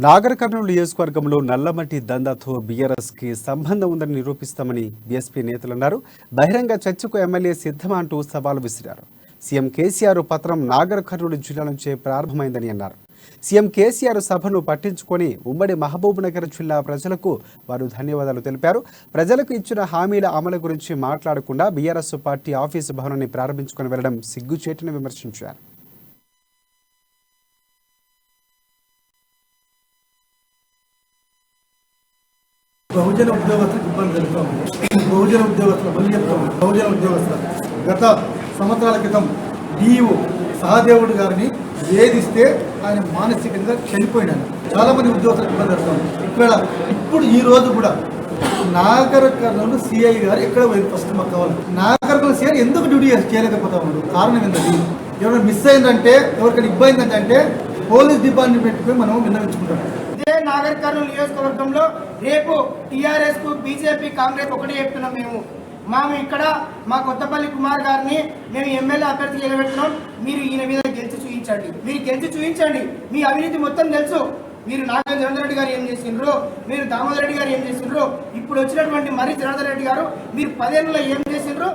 నాగర్ కర్నూలు నియోజకవర్గంలో నల్లమట్టి దందాతో బీఆర్ఎస్కి సంబంధం ఉందని నిరూపిస్తామని బీఎస్పీ నేతలు అన్నారు. బహిరంగ చర్చకు ఎమ్మెల్యే సిద్ధమా అంటూ సవాలు విసిరారు. సీఎం కేసీఆర్ పత్రం నాగర్ కర్నూలు జిల్లా నుంచే ప్రారంభమైందని అన్నారు. సీఎం కేసీఆర్ సభను పట్టించుకొని ఉమ్మడి మహబూబ్నగర్ జిల్లా ప్రజలకు వారు ధన్యవాదాలు తెలిపారు. ప్రజలకు ఇచ్చిన హామీల అమలు గురించి మాట్లాడకుండా బీఆర్ఎస్ పార్టీ ఆఫీసు భవనాన్ని ప్రారంభించుకొని వెళ్లడం సిగ్గుచేటని విమర్శించారు. బహుజన ఉద్యోగస్తులకు ఇబ్బంది జరుగుతూ ఉంది. బహుజన ఉద్యోగస్తులు మళ్ళీ చెప్తాము. బహుజన ఉద్యోగస్తులు గత సంవత్సరాల క్రితం డిఈఓ సహదేవుడు గారిని వేధిస్తే ఆయన మానసికంగా చనిపోయినాడు. చాలా మంది ఉద్యోగస్తులకు ఇబ్బంది జరుగుతుంది. ఇప్పుడు ఈ రోజు కూడా నాగర్ కర్నూలు సిఐ గారు ఎక్కడ పోయింది? ఫస్ట్ మాకు కావాలి. నాగర్ కర్నూలు సిఐ ఎందుకు డ్యూటీ చేయలేకపోతా ఉన్నాడు? కారణం ఏంటంటే ఎవరైనా మిస్ అయిందంటే, ఎవరికైనా ఇబ్బంది ఏంటంటే పోలీస్ డిపార్ట్మెంట్ పోయి మనం విన్నవించుకుంటాం. ఇదే నాగర్ కర్నూలు నియోజకవర్గంలో రేపు టీఆర్ఎస్ కు బీజేపీ కాంగ్రెస్ ఒకటే చెప్తున్నాం. మేము ఇక్కడ మా కొత్తపల్లి కుమార్ గారిని మేము ఎమ్మెల్యే అభ్యర్థికి నిలబెట్టున్నాం. మీరు ఈయన మీద గెలిచి చూపించండి. మీరు గెలిచి చూపించండి. మీ అవినీతి మొత్తం తెలుసు. మీరు నాగేంద్ర రెడ్డి గారు ఏం చేసిండ్రు, మీరు దామోదర్ రెడ్డి గారు ఏం చేసిండ్రు, ఇప్పుడు వచ్చినటువంటి మరి జనార్దన్ రెడ్డి గారు మీరు 10 ఏళ్ళలో ఏం చేసిండ్రు.